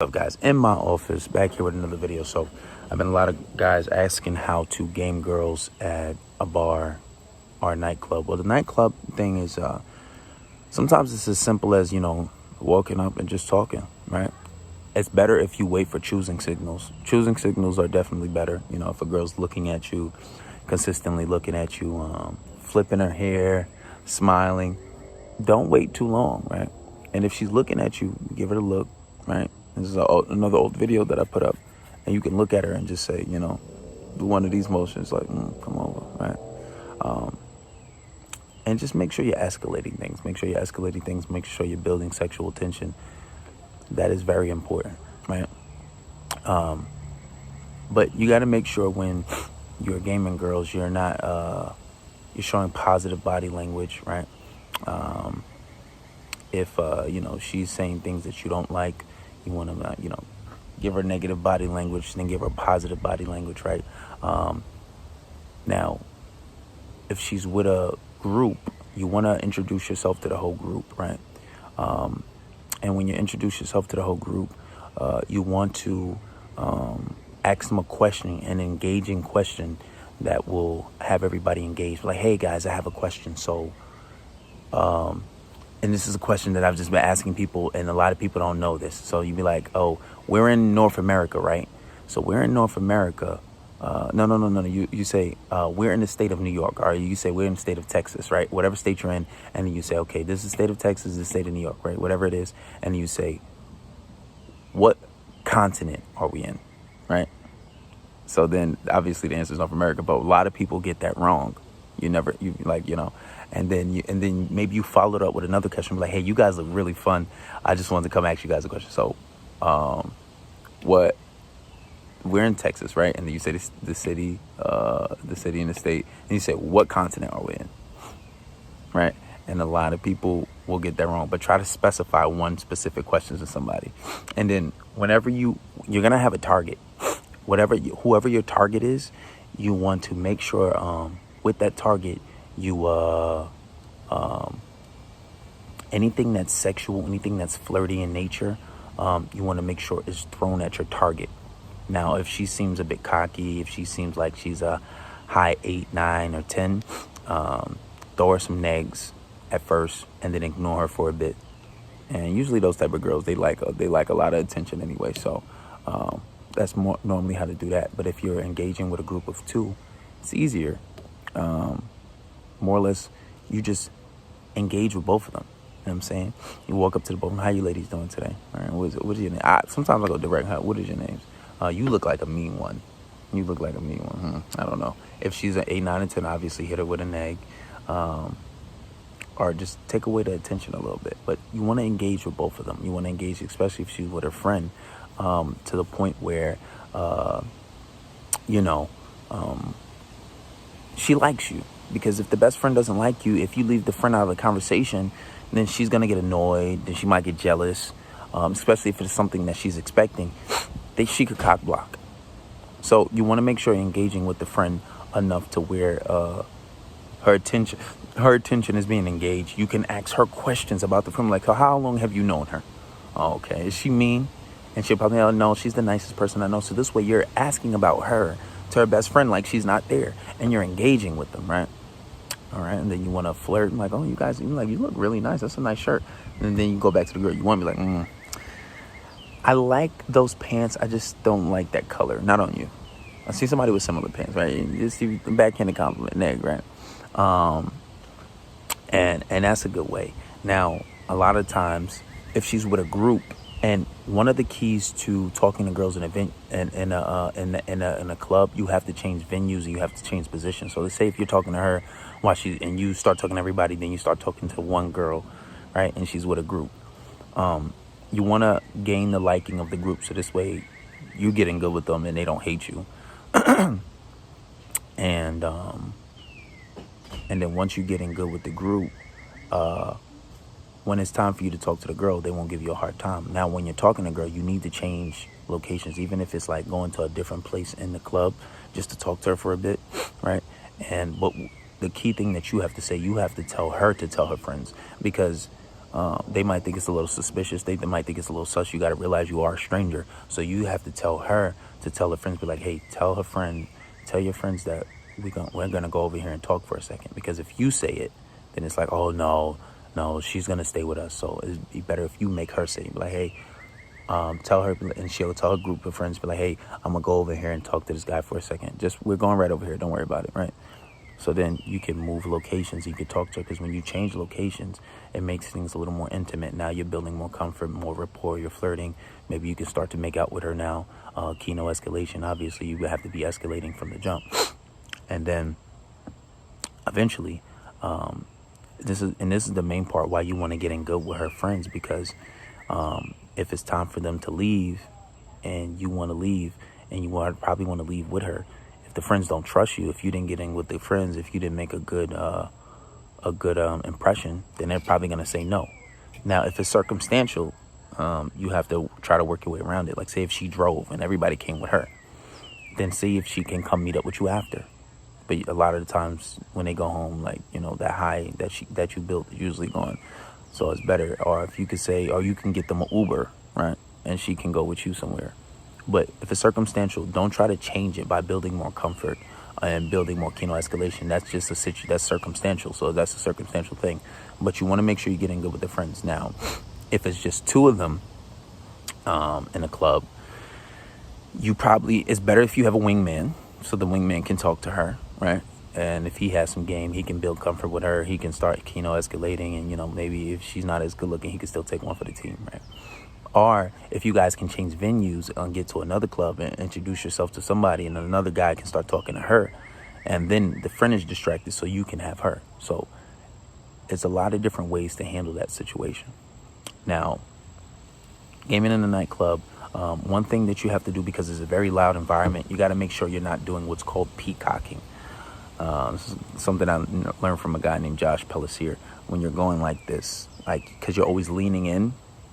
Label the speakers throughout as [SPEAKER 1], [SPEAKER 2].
[SPEAKER 1] Up, guys? In my office, back here with another video. So I've been a lot of guys asking how to game girls at a bar or a nightclub. Well, the nightclub thing is sometimes it's as simple as, walking up and just talking, right? It's better if you wait for choosing signals. Choosing signals are definitely better. If a girl's looking at you, consistently looking at you, flipping her hair, smiling, don't wait too long, right? And if she's looking at you, give her a look, right? This is another old video that I put up, and you can look at her and just say, do one of these motions, like, come over, right? And just make sure you're escalating things. Make sure you're building sexual tension. That is very important, right? But you got to make sure when you're gaming girls, you're not, you're showing positive body language, right? If, she's saying things that you don't like, you want to, give her negative body language, then give her positive body language, right? Now, if she's with a group, you want to introduce yourself to the whole group, right? And when you introduce yourself to the whole group, you want to ask them a question, an engaging question that will have everybody engaged. Like, hey, guys, I have a question. So, and this is a question that I've just been asking people, and a lot of people don't know this. So you'd be like, oh, we're in North America, right? So we're in North America. No. You say, we're in the state of New York, or you say we're in the state of Texas, right? Whatever state you're in, and then you say, okay, this is the state of Texas, this is the state of New York, right? Whatever it is, and you say, what continent are we in, right? So then, obviously, the answer is North America, but a lot of people get that wrong. And then maybe you followed up with another question, like, hey, you guys look really fun. I just wanted to come ask you guys a question. So, we're in Texas, right? And then you say the city and the state, and you say, what continent are we in, right? And a lot of people will get that wrong, but try to specify one specific question to somebody. And then whenever you're going to have a target, whoever your target is, you want to make sure, with that target, you, anything that's sexual, anything that's flirty in nature, you want to make sure is thrown at your target. Now, if she seems a bit cocky, if she seems like she's a high 8, 9, or 10, throw her some negs at first and then ignore her for a bit. And usually those type of girls, they like a lot of attention anyway. So that's normally how to do that. But if you're engaging with a group of 2, it's easier. More or less, you just engage with both of them. You know what I'm saying? You walk up to the both of them. How you ladies doing today? All right, what is your name? Sometimes I go direct. What is your names? You look like a mean one. I don't know. If she's an 8, 9, and 10, obviously hit her with an egg. Or just take away the attention a little bit. But you want to engage with both of them. You want to engage, especially if she's with her friend, to the point where, she likes you. Because if the best friend doesn't like you, if you leave the friend out of the conversation, then she's going to get annoyed. Then she might get jealous, especially if it's something that she's expecting. She could cock block. So you want to make sure you're engaging with the friend enough to where her attention is being engaged. You can ask her questions about the friend, like, how long have you known her? Oh, okay. Is she mean? And she'll probably, oh, no, she's the nicest person I know. So this way you're asking about her to her best friend like she's not there, and you're engaging with them, right? All right. And then you want to flirt, like, oh, you guys, you look really nice. That's a nice shirt. And then you go back to the girl. You want to be like, I like those pants. I just don't like that color. Not on you. I see somebody with similar pants, right? You just see the backhanded compliment, neg, right? And that's a good way. Now, a lot of times, if she's with a group, and one of the keys to talking to girls in a club, you have to change venues and you have to change positions. So let's say if you're talking to her and you start talking to everybody, then you start talking to one girl, right? And she's with a group. You want to gain the liking of the group, so this way you're getting good with them and they don't hate you. And then once you're getting good with the group, when it's time for you to talk to the girl, they won't give you a hard time. Now, when you're talking to a girl, you need to change locations, even if it's like going to a different place in the club just to talk to her for a bit, right? But the key thing that you have to say, you have to tell her friends, because They might think it's a little suspicious. They might think it's a little sus. You got to realize you are a stranger. So you have to tell her to tell her friends, be like, hey, tell your friends that we're gonna go over here and talk for a second. Because if you say it, then it's like, oh no, she's gonna stay with us. So it'd be better if you make her say it. Be like, hey, tell her, and she'll tell her group of friends, be like, hey, I'm gonna go over here and talk to this guy for a second. We're going right over here. Don't worry about it, right? So then you can move locations. You can talk to her, because when you change locations, it makes things a little more intimate. Now you're building more comfort, more rapport. You're flirting. Maybe you can start to make out with her now. Kino escalation. Obviously, you have to be escalating from the jump, and then eventually, this is the main part why you want to get in good with her friends, because if it's time for them to leave, and you want to leave, and probably want to leave with her. If the friends don't trust you, if you didn't get in with the friends, if you didn't make a good impression, then they're probably going to say no. Now, if it's circumstantial, you have to try to work your way around it. Like, say if she drove and everybody came with her, then see if she can come meet up with you after. But a lot of the times when they go home, like, that high that you built is usually gone. So it's better. Or if you could say, or you can get them an Uber, right? And she can go with you somewhere. But if it's circumstantial, don't try to change it by building more comfort and building more Kino escalation. That's just that's circumstantial. So that's a circumstantial thing. But you want to make sure you're getting good with the friends. Now, if it's just two of them in a club, it's better if you have a wingman, so the wingman can talk to her, right? And if he has some game, he can build comfort with her. He can start Kino escalating, and maybe if she's not as good looking, he can still take one for the team, right? Or if you guys can change venues and get to another club and introduce yourself to somebody, and another guy can start talking to her, and then the friend is distracted, so you can have her. So it's a lot of different ways to handle that situation. Now, gaming in a nightclub, one thing that you have to do, because it's a very loud environment, you got to make sure you're not doing what's called peacocking. This is something I learned from a guy named Josh Pellissier. When you're going like this, because you're always leaning in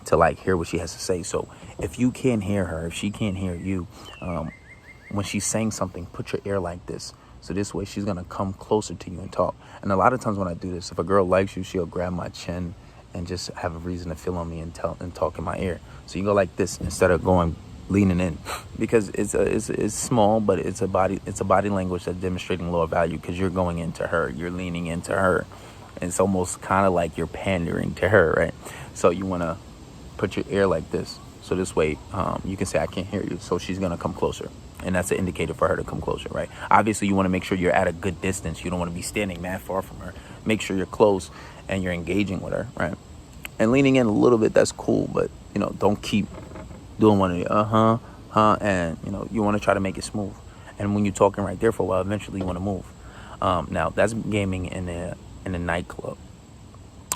[SPEAKER 1] to hear what she has to say. So if you can't hear her, if she can't hear you, when she's saying something, put your ear like this. So this way she's going to come closer to you and talk. And a lot of times when I do this, if a girl likes you, she'll grab my chin and just have a reason to feel on me and talk in my ear. So you go like this instead of leaning in, because it's small, but it's a body language that's demonstrating lower value, because you're going into her, you're leaning into her. It's almost kind of like you're pandering to her, right? So you want to put your ear like this. So this way, you can say, I can't hear you. So she's going to come closer. And that's an indicator for her to come closer, right? Obviously, you want to make sure you're at a good distance. You don't want to be standing mad far from her. Make sure you're close and you're engaging with her, right? And leaning in a little bit, that's cool. But, don't keep doing one of the and, you want to try to make it smooth. And when you're talking right there for a while, eventually you want to move. Now, that's gaming in a nightclub.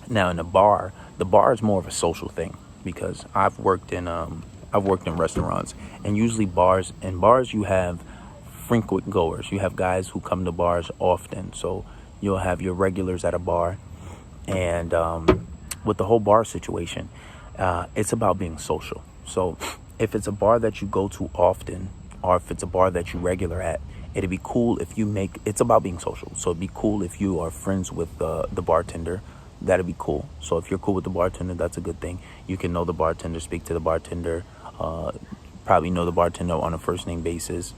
[SPEAKER 1] Now, in the bar is more of a social thing, because I've worked in restaurants, and usually bars you have frequent goers. You have guys who come to bars often. So you'll have your regulars at a bar, and with the whole bar situation, it's about being social. So if it's a bar that you go to often, or if it's a bar that you regular at, it'd be cool if it's about being social. So it'd be cool if you are friends with the bartender. That'd be cool. So if you're cool with the bartender, that's a good thing. You can know the bartender, speak to the bartender, probably know the bartender on a first name basis.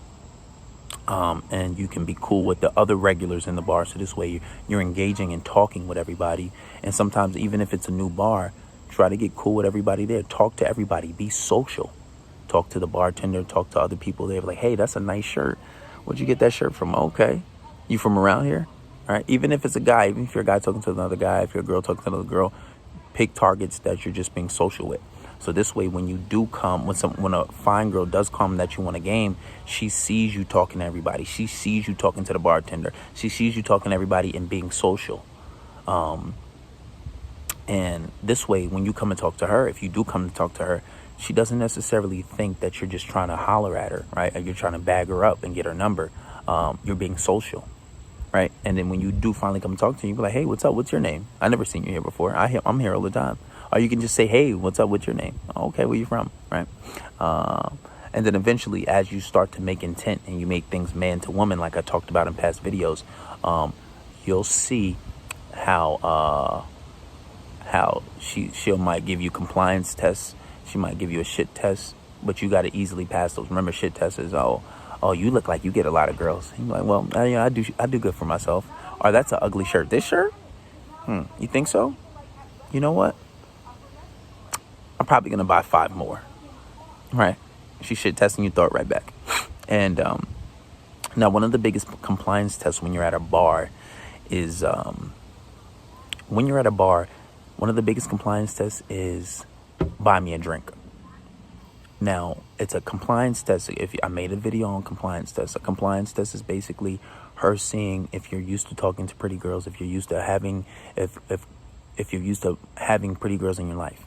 [SPEAKER 1] And you can be cool with the other regulars in the bar. So this way you're engaging and talking with everybody. And sometimes, even if it's a new bar, try to get cool with everybody there. Talk to everybody. Be social. Talk to the bartender. Talk to other people there. Like, hey, that's a nice shirt. Where'd you get that shirt from? Okay. You from around here? All right. Even if it's a guy, even if you're a guy talking to another guy, if you're a girl talking to another girl, pick targets that you're just being social with. So this way, when you do come, when a fine girl does come that you want a game, she sees you talking to everybody. She sees you talking to the bartender. She sees you talking to everybody and being social. And this way, when you come and talk to her, if you do come to talk to her, she doesn't necessarily think that you're just trying to holler at her, right? Or you're trying to bag her up and get her number. You're being social, right? And then when you do finally come and talk to her, you be like, hey, what's up? What's your name? I never seen you here before. I'm here all the time. Or you can just say, hey, what's up? What's your name? Okay, where you from, right? And then eventually, as you start to make intent and you make things man to woman, like I talked about in past videos, you'll see how how she might give you compliance tests. She might give you a shit test, but you got to easily pass those. Remember, shit test is, oh, you look like you get a lot of girls. And you're like, well, yeah, I do good for myself. Or that's an ugly shirt. This shirt? You think so? You know what? I'm probably gonna buy 5 more. Right? She shit testing you, throw it right back. And now, one of the biggest compliance tests when you're at a bar is when you're at a bar. One of the biggest compliance tests is buy me a drink. Now, it's a compliance test. I made a video on compliance tests. A compliance test is basically her seeing if you're used to talking to pretty girls, if you're used to having, if you're used to having pretty girls in your life.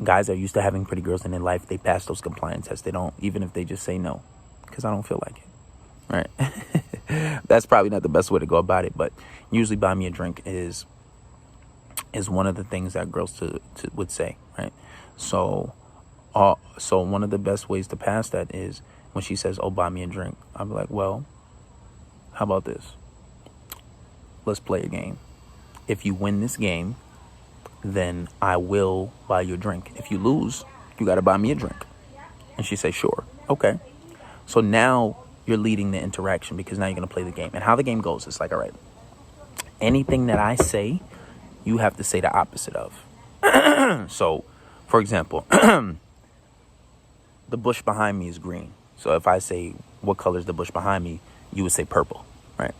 [SPEAKER 1] Guys are used to having pretty girls in their life. They pass those compliance tests. They don't, even if they just say no, because I don't feel like it. Right? That's probably not the best way to go about it, but usually buy me a drink is one of the things that girls would say, right? So one of the best ways to pass that is when she says, oh, buy me a drink. I'll be like, well, how about this? Let's play a game. If you win this game, then I will buy you a drink. If you lose, you got to buy me a drink. And she says, sure. Okay. So now you're leading the interaction because now you're going to play the game. And how the game goes, it's like, all right, anything that I say, you have to say the opposite of. So, for example, the bush behind me is green. So if I say, what color is the bush behind me? You would say purple, right?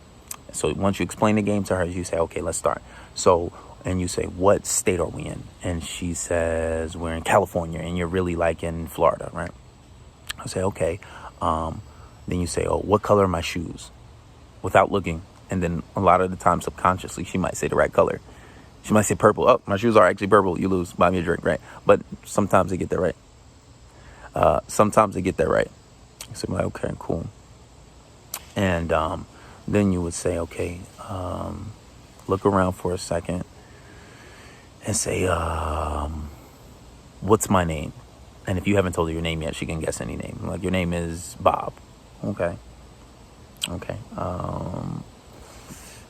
[SPEAKER 1] So once you explain the game to her, you say, okay, let's start. So, and you say, what state are we in? And she says, we're in California, and you're really like in Florida, right? I say, okay. Then you say, oh, what color are my shoes? Without looking. And then a lot of the time, subconsciously, she might say the right color. She might say purple. Oh, my shoes are actually purple. You lose. Buy me a drink, right? But sometimes they get that right. So I'm like, okay, cool. And then you would say, okay, look around for a second and say, what's my name? And if you haven't told her your name yet, she can guess any name. Like, your name is Bob. Okay. Then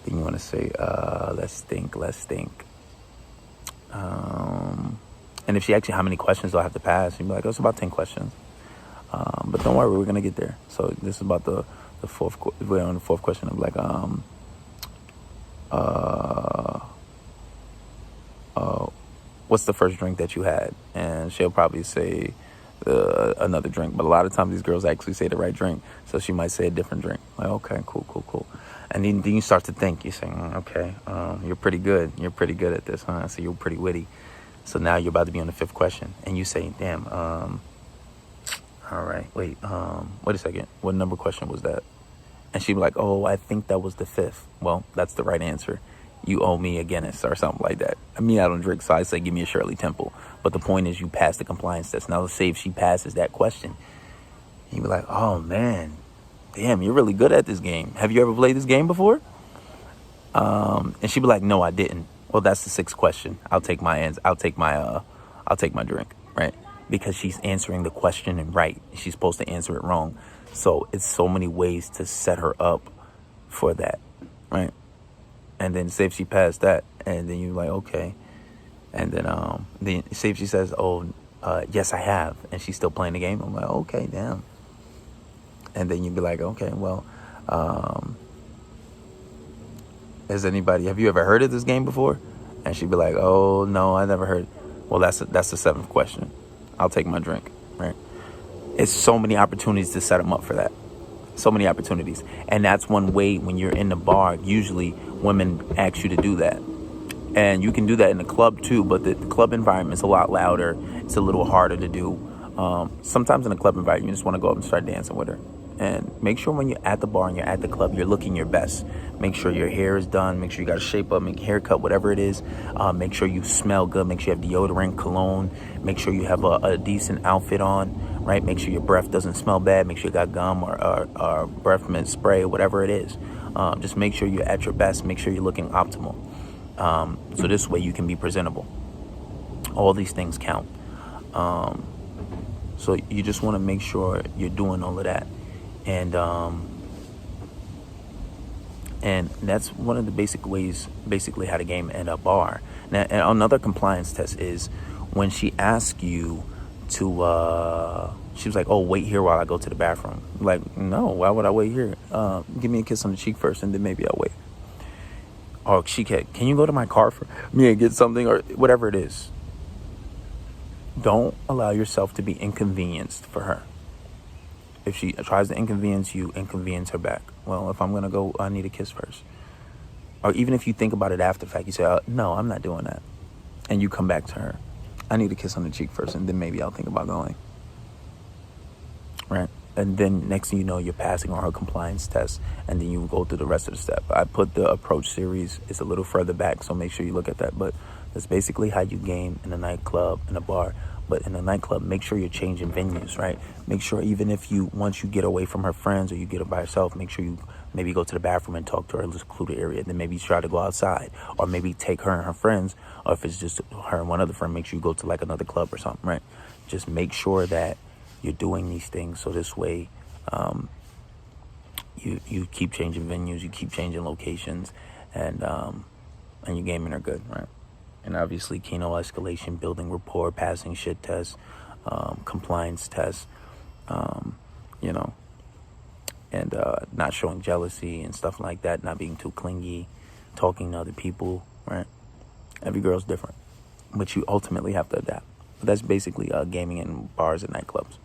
[SPEAKER 1] you want to say, let's think. And if she asks you how many questions do I have to pass, you'd be like, oh, it's about 10 questions. But don't worry, we're going to get there. So this is about the fourth, we're on the fourth question of like, what's the first drink that you had? And she'll probably say another drink. But a lot of times these girls actually say the right drink. So she might say a different drink. Like, okay, cool. And then you start to think. You say, okay, you're pretty good. You're pretty good at this, huh? So you're pretty witty. So now you're about to be on the 5th question. And you say, damn, all right, wait a second. What number question was that? And she'd be like, oh, I think that was the 5th. Well, that's the right answer. You owe me a Guinness or something like that. I mean, I don't drink, so I say, give me a Shirley Temple. But the point is, you pass the compliance test. Now, let's say if she passes that question, you'd be like, oh, man, damn, you're really good at this game. Have you ever played this game before? And she'd be like, no, I didn't. Well, that's the 6th question. I'll take my drink, right? Because she's answering the question and right. She's supposed to answer it wrong. So it's so many ways to set her up for that, right? And then say if she passed that, and then you're like, okay. And then say if she says, oh, yes, I have, and she's still playing the game. I'm like, okay, damn. And then you'd be like, okay, well, have you ever heard of this game before? And she'd be like, oh, no, I never heard. Well, that's the 7th question. I'll take my drink, right? It's so many opportunities to set them up for that. So many opportunities. And that's one way when you're in the bar, usually women ask you to do that. And you can do that in the club too, but the club environment's a lot louder. It's a little harder to do. Sometimes in a club environment, you just want to go up and start dancing with her. And make sure when you're at the bar and you're at the club, you're looking your best. Make sure your hair is done. Make sure you got a shape up, make a haircut, whatever it is. Make sure you smell good. Make sure you have deodorant, cologne. Make sure you have a decent outfit on, right? Make sure your breath doesn't smell bad. Make sure you got gum or breath mint spray, whatever it is. Just make sure you're at your best. Make sure you're looking optimal. So this way you can be presentable. All these things count. So you just want to make sure you're doing all of that. And that's one of the basic ways, basically how to game at a bar. And another compliance test is when she asks you to, she was like, oh, wait here while I go to the bathroom. Like, no, why would I wait here? Give me a kiss on the cheek first, and then maybe I'll wait. Or can you go to my car for me and get something, or whatever it is. Don't allow yourself to be inconvenienced for her. If she tries to inconvenience you, inconvenience her back. Well, if I'm going to go, I need a kiss first. Or even if you think about it after the fact, you say, no, I'm not doing that. And you come back to her. I need a kiss on the cheek first, and then maybe I'll think about going. Right? And then next thing you know, you're passing on her compliance test, and then you go through the rest of the step. I put the approach series, it's a little further back, so make sure you look at that. But that's basically how you game in a nightclub, in a bar. But in a nightclub, make sure you're changing venues, right? Make sure even if once you get away from her friends or you get her by herself, make sure you maybe go to the bathroom and talk to her in a secluded area. Then maybe try to go outside, or maybe take her and her friends, or if it's just her and one other friend, make sure you go to like another club or something, right? Just make sure that you're doing these things so this way you keep changing venues, you keep changing locations, and your gaming are good, right? And obviously, Kino escalation, building rapport, passing shit tests, compliance tests, and not showing jealousy and stuff like that, not being too clingy, talking to other people, right? Every girl's different, but you ultimately have to adapt. But that's basically gaming in bars and nightclubs.